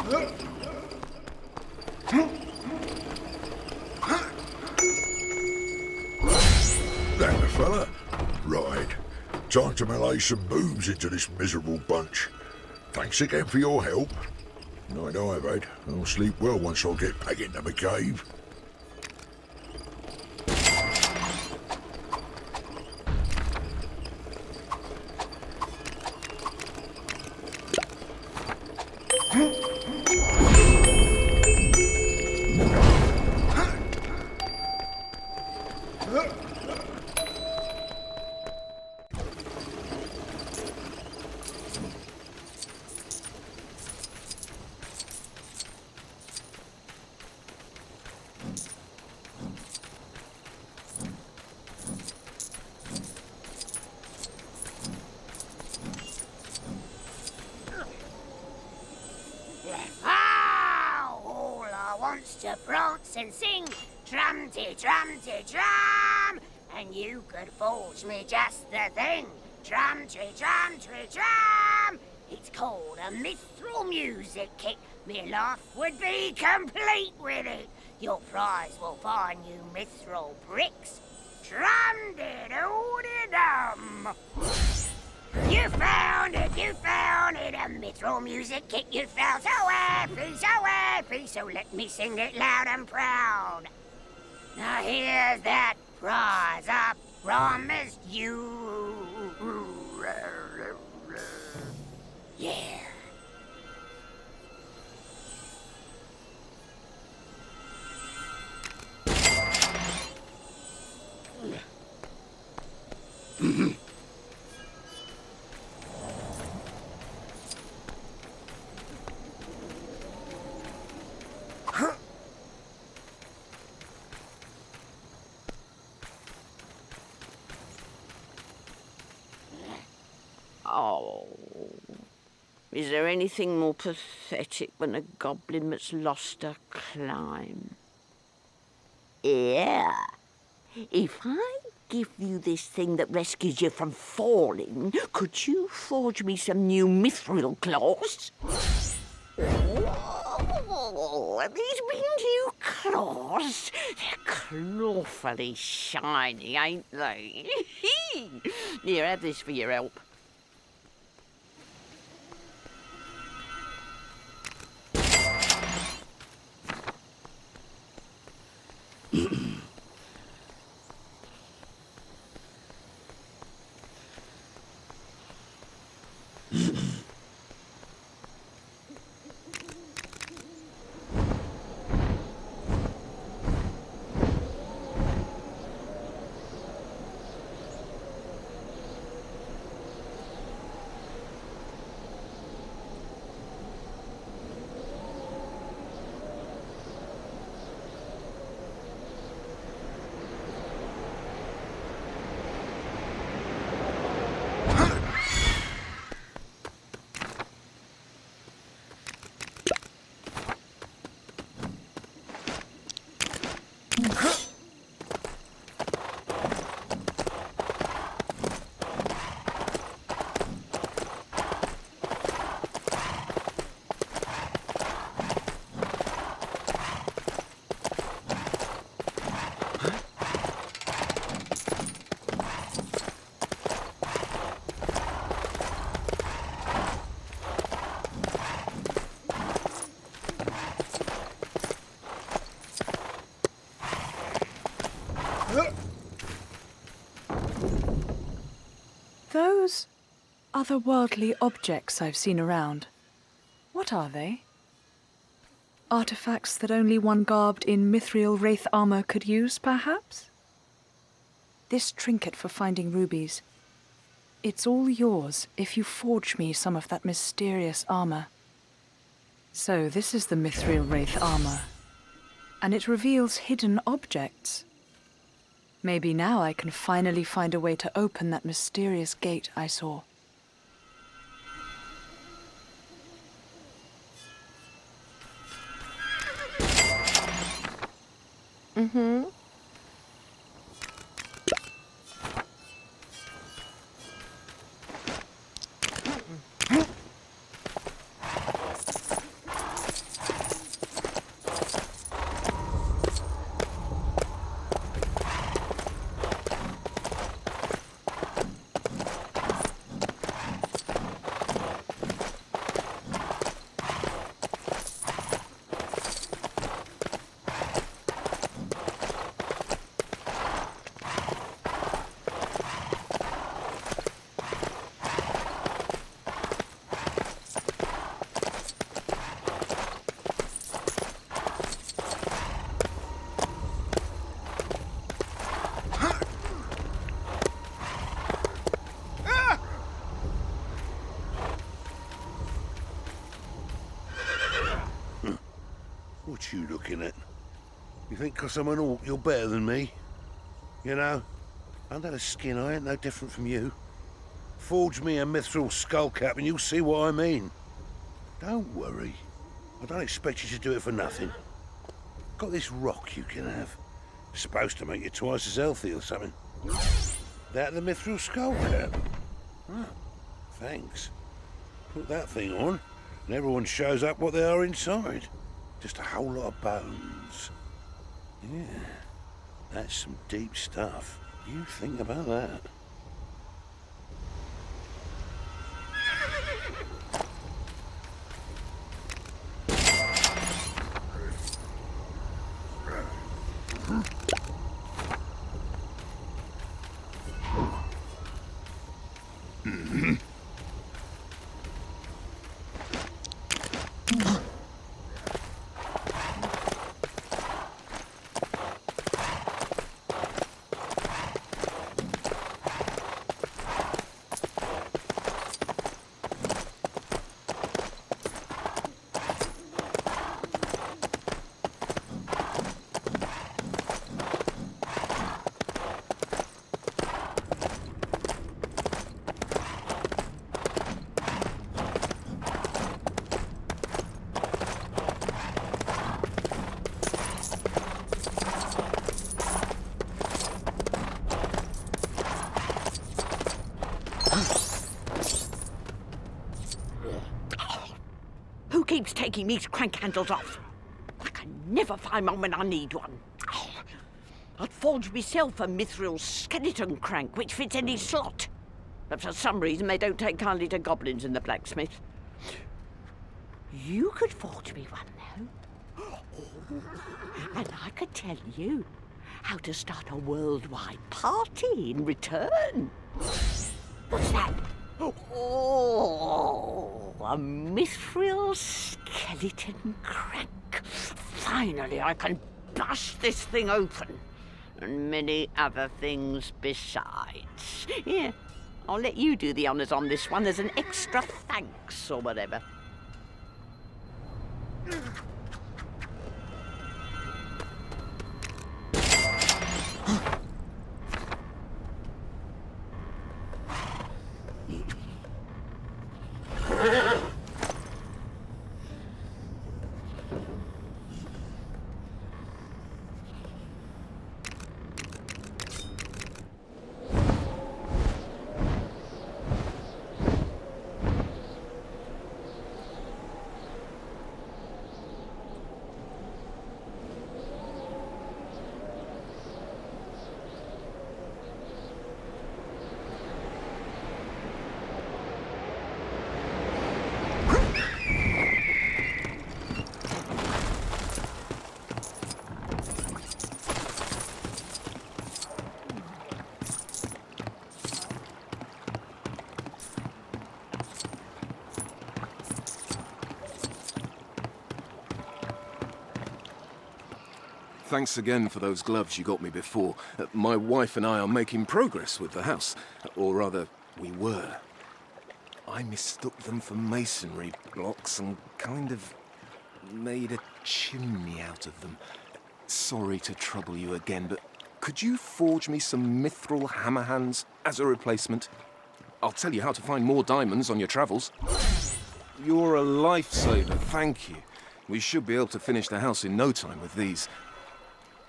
That the fella? Right. Time to melee some boobs into this miserable bunch. Thanks again for your help. Night I've had. I'll sleep well once I get back into my cave. To prance and sing, trum-ty-trum-ty-trum, and you could forge me just the thing, trum-ty-trum-ty-trum. It's called a mithril music kit. Me life would be complete with it. Your prize will find you mithril bricks. Trum-de-doo-de-dum. You found it, a mithril music kit. You felt so happy, so let me sing it loud and proud. Now here's that prize I promised you. Yeah. Oh, is there anything more pathetic than a goblin that's lost a climb? Yeah. If I give you this thing that rescues you from falling, could you forge me some new mithril claws? Oh, these new claws, they're clawfully shiny, ain't they? Here, have this for your help. Those otherworldly objects I've seen around, what are they? Artifacts that only one garbed in mithril wraith armor could use, perhaps? This trinket for finding rubies, it's all yours if you forge me some of that mysterious armor. So this is the mithril wraith armor, and it reveals hidden objects. Maybe now I can finally find a way to open that mysterious gate I saw. Mm-hmm. What you looking at? You think 'cause I'm an orc you're better than me? You know, under the skin I ain't no different from you. Forge me a mithril skullcap and you'll see what I mean. Don't worry. I don't expect you to do it for nothing. Got this rock you can have. It's supposed to make you twice as healthy or something. That the mithril skullcap? Oh, thanks. Put that thing on, and everyone shows up what they are inside. Just a whole lot of bones. Yeah, that's some deep stuff. You think about that. Who keeps taking these crank handles off? I can never find one when I need one. I'd forge myself a mithril skeleton crank which fits any slot. But for some reason they don't take kindly to goblins in the blacksmith. You could forge me one, though. And I could tell you how to start a worldwide party in return. What's that? Oh, a mithril skeleton crank. Finally, I can bust this thing open. And many other things besides. Here, I'll let you do the honours on this one as an extra thanks or whatever. Thanks again for those gloves you got me before. My wife and I are making progress with the house. Or rather, we were. I mistook them for masonry blocks and kind of made a chimney out of them. Sorry to trouble you again, but could you forge me some mithril hammer hands as a replacement? I'll tell you how to find more diamonds on your travels. You're a lifesaver, thank you. We should be able to finish the house in no time with these.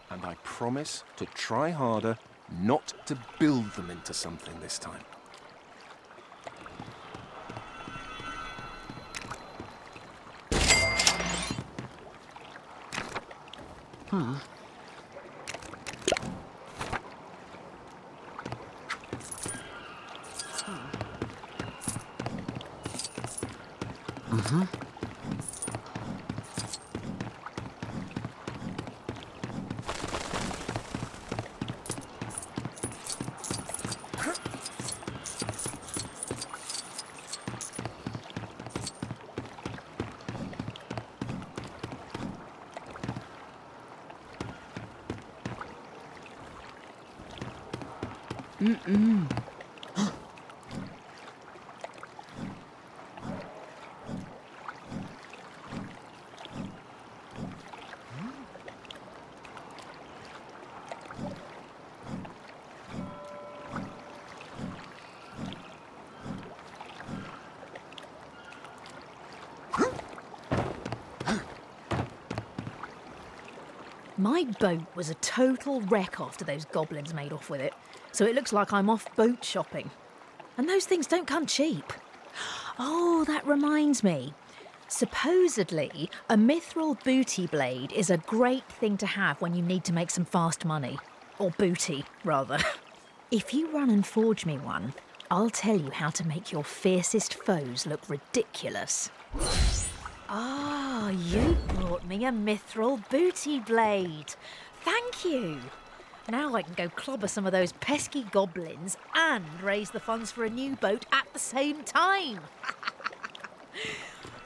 And I promise to try harder not to build them into something this time. My boat was a total wreck after those goblins made off with it, so it looks like I'm off boat shopping. And those things don't come cheap. Oh, that reminds me. Supposedly, a mithril booty blade is a great thing to have when you need to make some fast money. Or booty, rather. If you run and forge me one, I'll tell you how to make your fiercest foes look ridiculous. Ah, you brought me a mithril booty blade. Thank you. Now I can go clobber some of those pesky goblins and raise the funds for a new boat at the same time.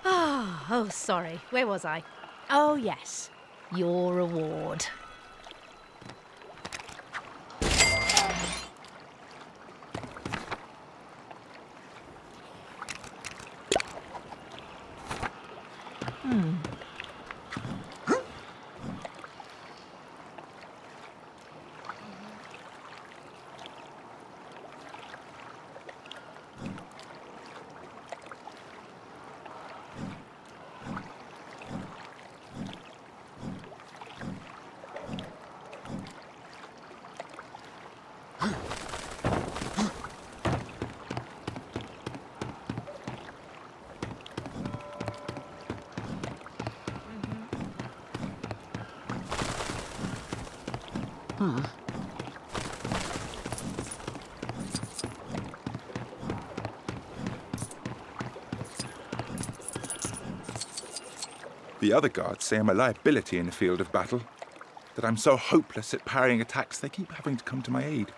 Oh, sorry. Where was I? Oh, yes. Your reward. The other guards say I'm a liability in the field of battle, that I'm so hopeless at parrying attacks they keep having to come to my aid.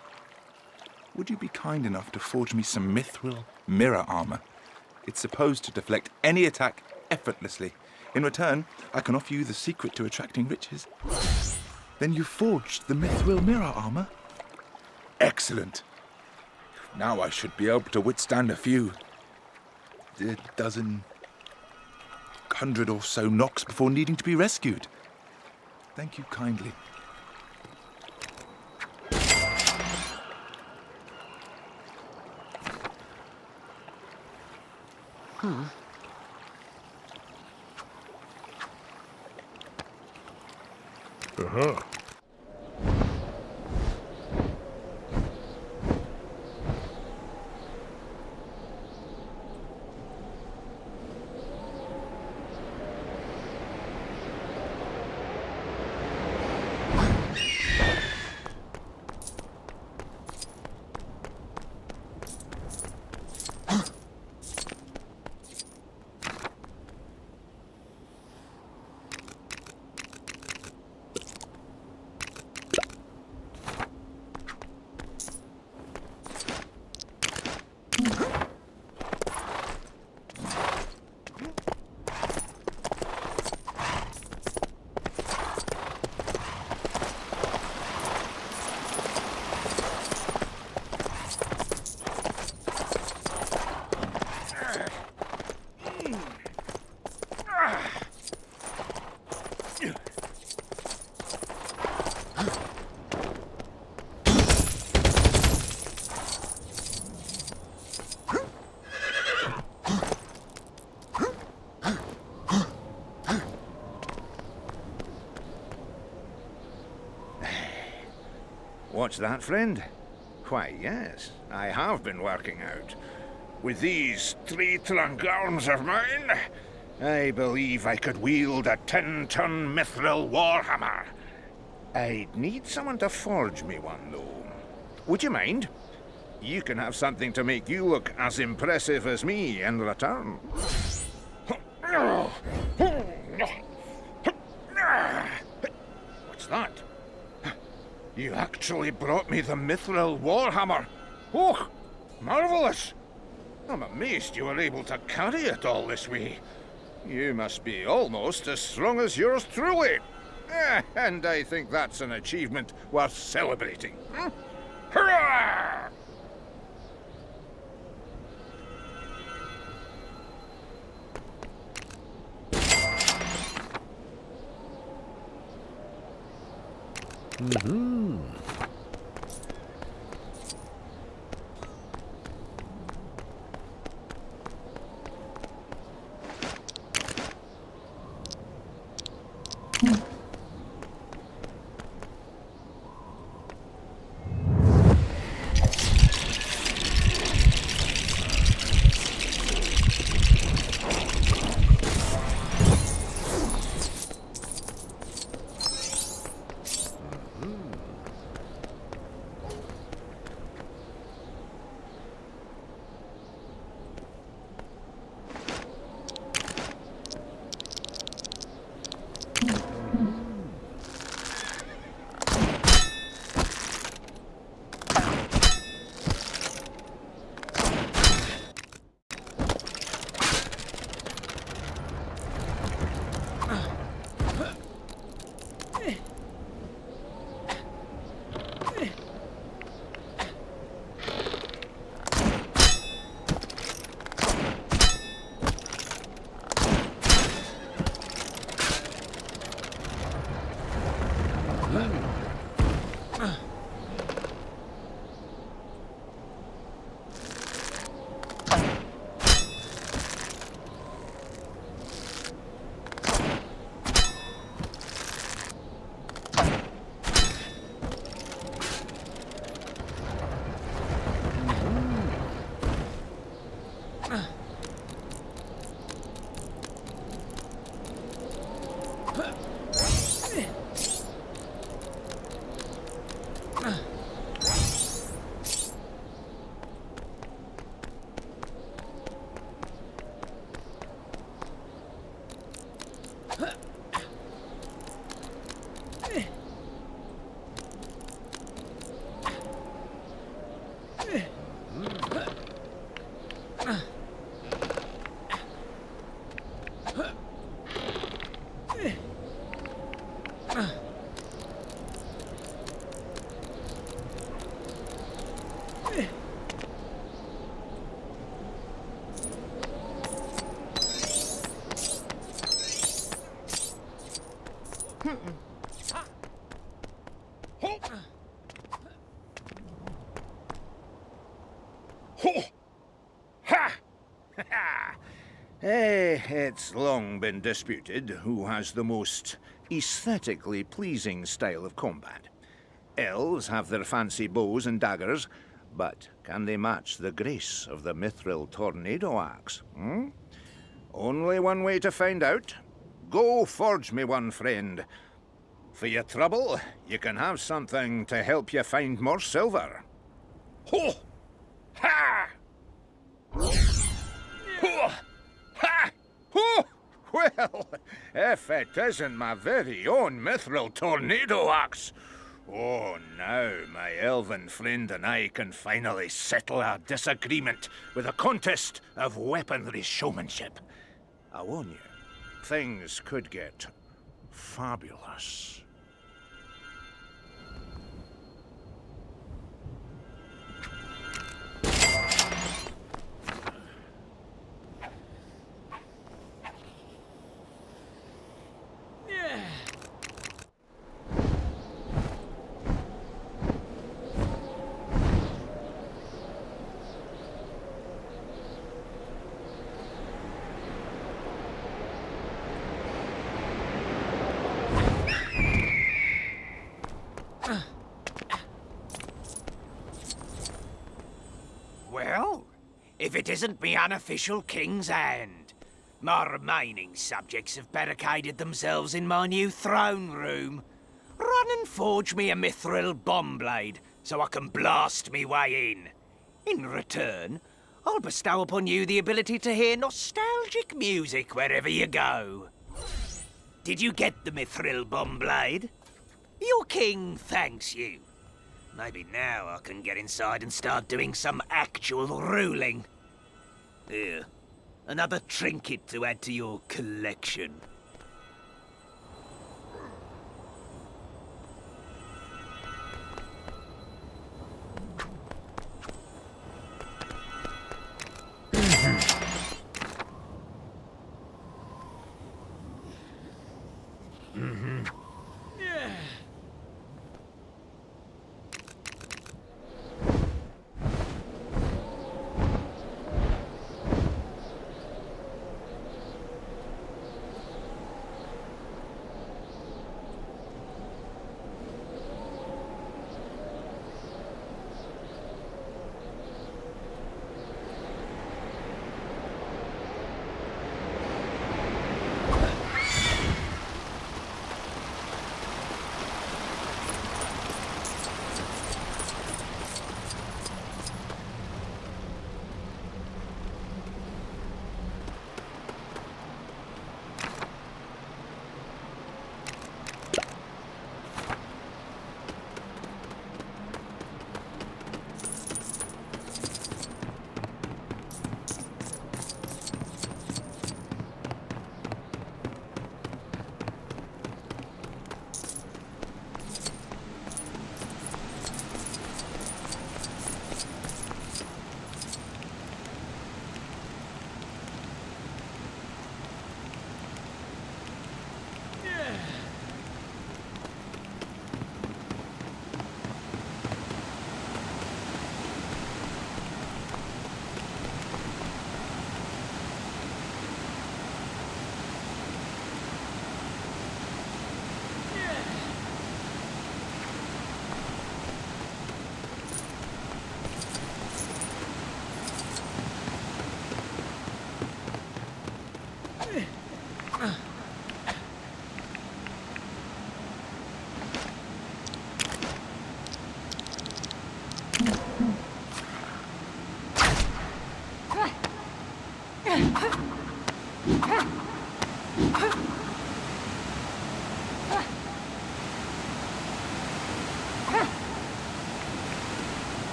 Would you be kind enough to forge me some mithril mirror armor? It's supposed to deflect any attack effortlessly. In return, I can offer you the secret to attracting riches. Then you forged the mithril mirror armor? Excellent. Now I should be able to withstand a few. A dozen, 100 or so knocks before needing to be rescued. Thank you kindly. What's that, friend? Why, yes, I have been working out. With these 3 trunk arms of mine, I believe I could wield a 10-ton mithril warhammer. I'd need someone to forge me one, though. Would you mind? You can have something to make you look as impressive as me in return. What's that? You actually brought me the mithril warhammer. Oh, marvellous! I'm amazed you were able to carry it all this way. You must be almost as strong as yours truly. And I think that's an achievement worth celebrating. Hurrah! It's long been disputed who has the most aesthetically pleasing style of combat. Elves have their fancy bows and daggers, but can they match the grace of the mithril tornado axe? Only one way to find out. Go forge me one, friend. For your trouble, you can have something to help you find more silver. Ho! Ha! Ho! Ha! Ho! Well, if it isn't my very own mithril tornado axe. Oh, now my elven friend and I can finally settle our disagreement with a contest of weaponry showmanship. I warn you, things could get fabulous. Well, if it isn't me unofficial king's hand. My remaining subjects have barricaded themselves in my new throne room. Run and forge me a mithril bomb blade so I can blast me way in. In return, I'll bestow upon you the ability to hear nostalgic music wherever you go. Did you get the mithril bomb blade? Your king thanks you. Maybe now I can get inside and start doing some actual ruling. Here, another trinket to add to your collection.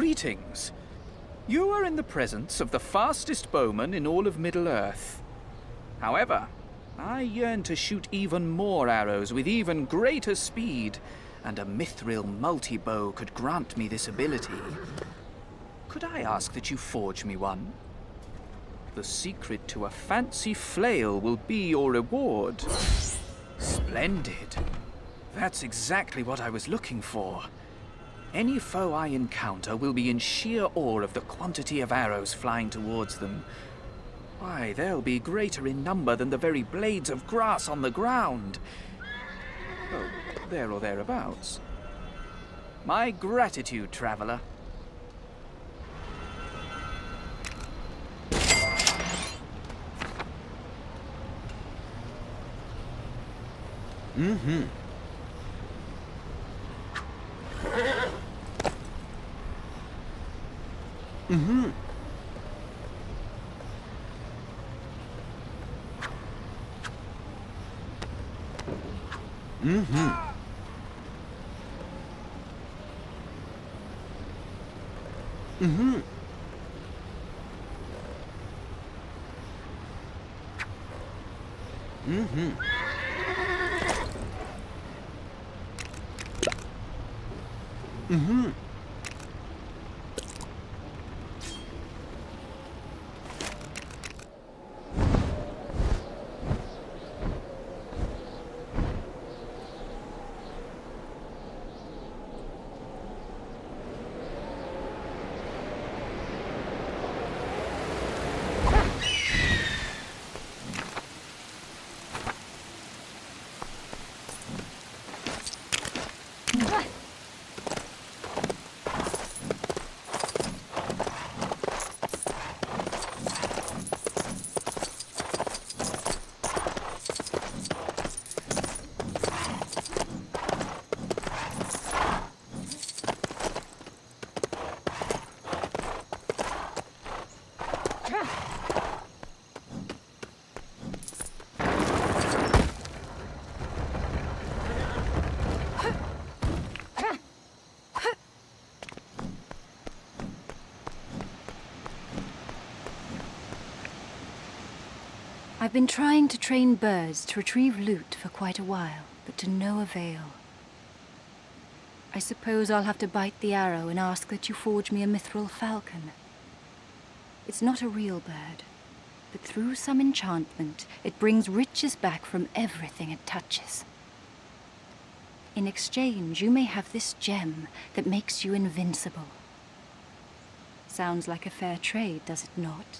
Greetings. You are in the presence of the fastest bowman in all of Middle-earth. However, I yearn to shoot even more arrows with even greater speed, and a mithril multi-bow could grant me this ability. Could I ask that you forge me one? The secret to a fancy flail will be your reward. Splendid. That's exactly what I was looking for. Any foe I encounter will be in sheer awe of the quantity of arrows flying towards them. Why, they'll be greater in number than the very blades of grass on the ground. Oh, there or thereabouts. My gratitude, traveler. Mm-hmm. Mm-hmm. Mm-hmm. Mm-hmm. Mm-hmm. Mm-hmm. I've been trying to train birds to retrieve loot for quite a while, but to no avail. I suppose I'll have to bite the arrow and ask that you forge me a mithril falcon. It's not a real bird, but through some enchantment, it brings riches back from everything it touches. In exchange, you may have this gem that makes you invincible. Sounds like a fair trade, does it not?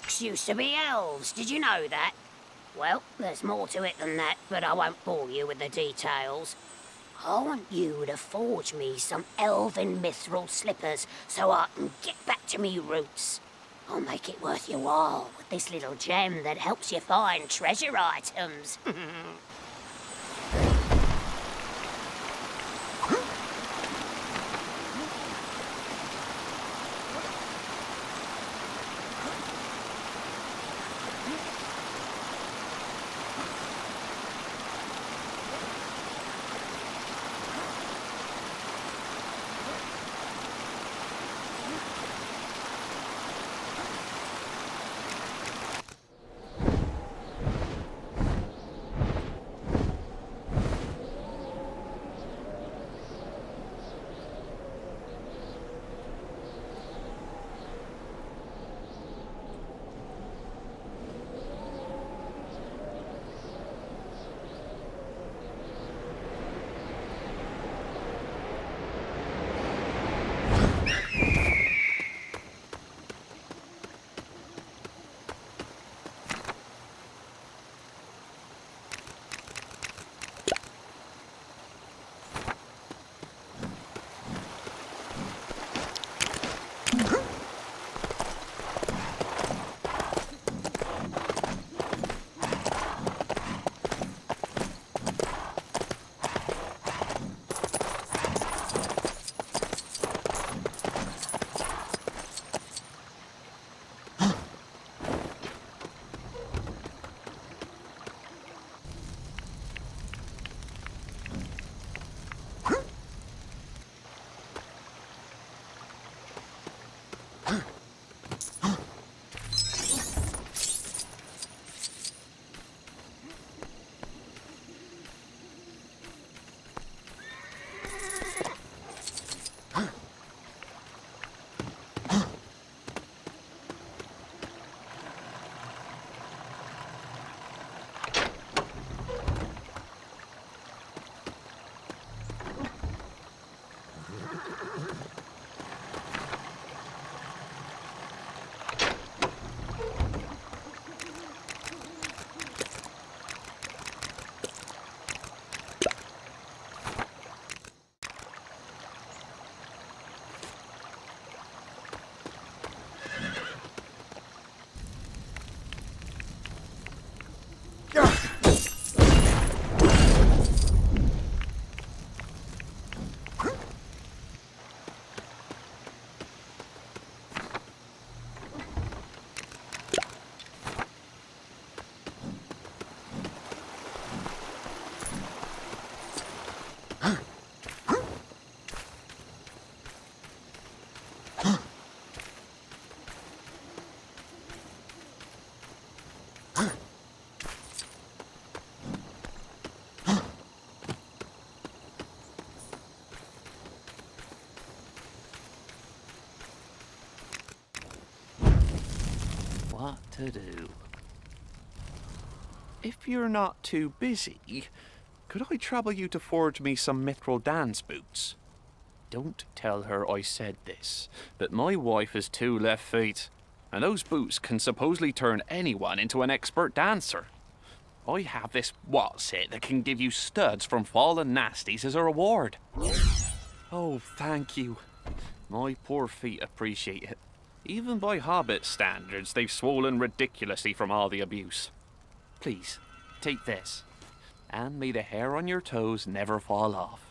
orcs used to be elves. Did you know that? Well, there's more to it than that, but I won't bore you with the details. I want you to forge me some elven mithril slippers so I can get back to me roots. I'll make it worth your while with this little gem that helps you find treasure items. What to do? If you're not too busy, could I trouble you to forge me some mithril dance boots? Don't tell her I said this, but my wife has 2 left feet, and those boots can supposedly turn anyone into an expert dancer. I have this what's it that can give you studs from fallen nasties as a reward. Oh, thank you. My poor feet appreciate it. Even by Hobbit standards, they've swollen ridiculously from all the abuse. Please, take this, and may the hair on your toes never fall off.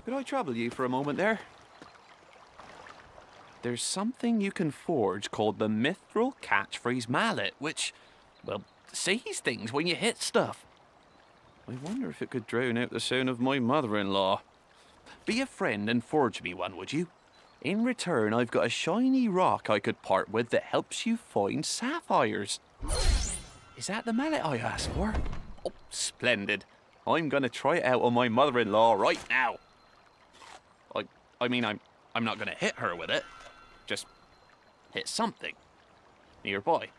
Could I trouble you for a moment there? There's something you can forge called the mithril catchphrase mallet, which, well, says things when you hit stuff. I wonder if it could drown out the sound of my mother-in-law. Be a friend and forge me one, would you? In return, I've got a shiny rock I could part with that helps you find sapphires. Is that the mallet I asked for? Oh, splendid. I'm gonna try it out on my mother-in-law right now. I mean, I'm not gonna hit her with it. Just hit something nearby.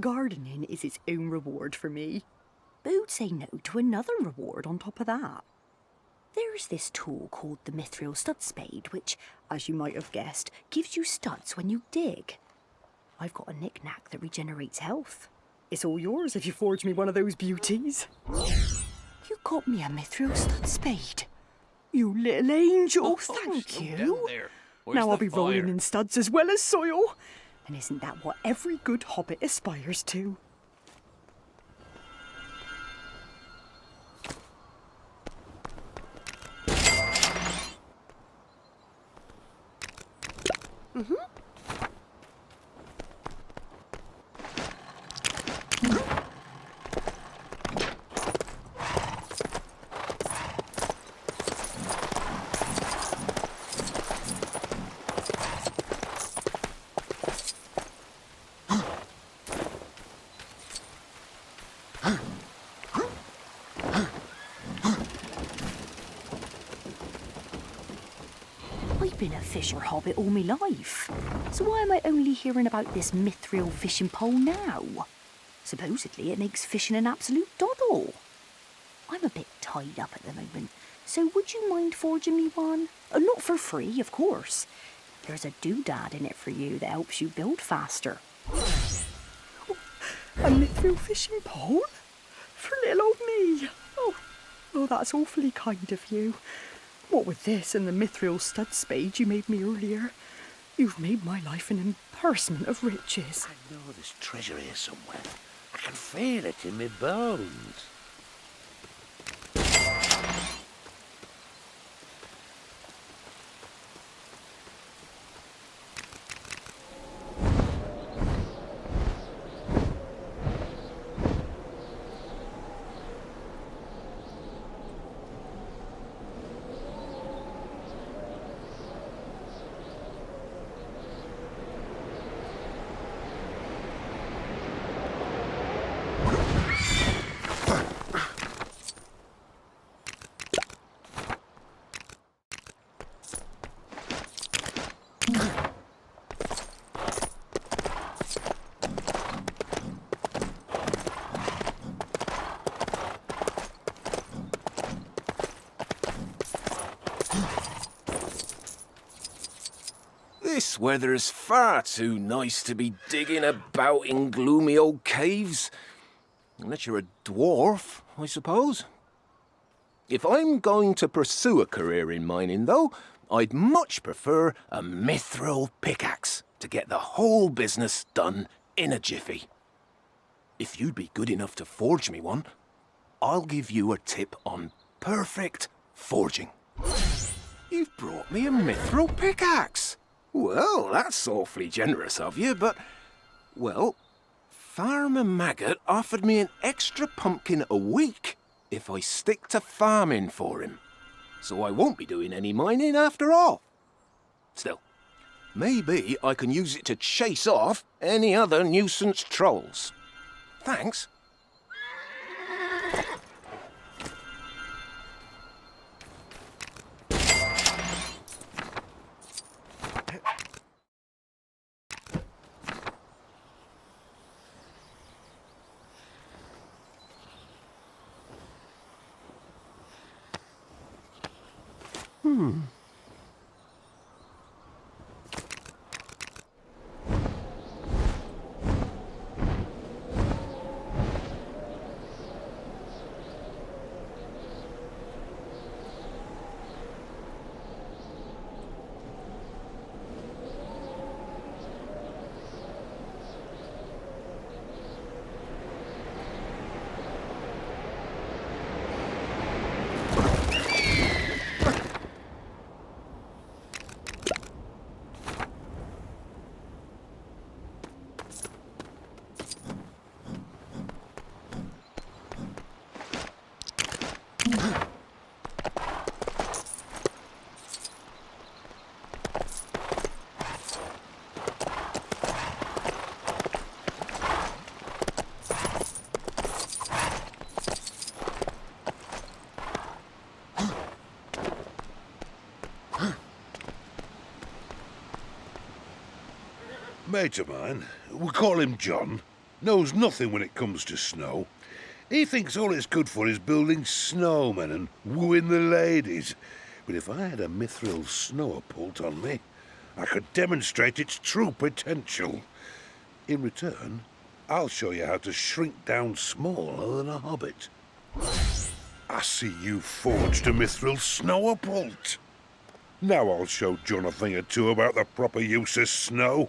Gardening is its own reward for me. But who'd say no to another reward on top of that? There's this tool called the mithril stud spade, which, as you might have guessed, gives you studs when you dig. I've got a knick-knack that regenerates health. It's all yours if you forge me one of those beauties. You got me a mithril stud spade. You little angel, thank you. Now I'll be rolling in studs as well as soil. And isn't that what every good hobbit aspires to? I've been a fisher hobbit all my life, so why am I only hearing about this mithril fishing pole now? Supposedly it makes fishing an absolute doddle. I'm a bit tied up at the moment, so would you mind forging me one? Not for free, of course. There's a doodad in it for you that helps you build faster. A mithril fishing pole? For little old me? Oh, that's awfully kind of you. What with this and the mithril stud spade you made me earlier, you've made my life an embarrassment of riches. I know there's treasure here somewhere. I can feel it in my bones. This weather's far too nice to be digging about in gloomy old caves. Unless you're a dwarf, I suppose. If I'm going to pursue a career in mining, though, I'd much prefer a mithril pickaxe to get the whole business done in a jiffy. If you'd be good enough to forge me one, I'll give you a tip on perfect forging. You've brought me a mithril pickaxe. Well, that's awfully generous of you, but... Well, Farmer Maggot offered me an extra pumpkin a week if I stick to farming for him. So I won't be doing any mining after all. Still, maybe I can use it to chase off any other nuisance trolls. Thanks. Mate of mine, we call him John. knows nothing when it comes to snow. He thinks all it's good for is building snowmen and wooing the ladies. But if I had a mithril snowpult on me, I could demonstrate its true potential. In return, I'll show you how to shrink down smaller than a hobbit. I see you forged a mithril snowpult. Now I'll show John a thing or two about the proper use of snow.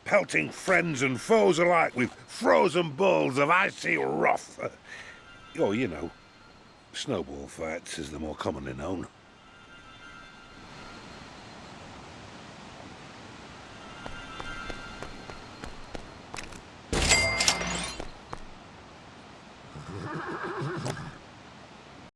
Pelting friends and foes alike with frozen balls of icy wrath. Oh, you know, snowball fights as they're more commonly known.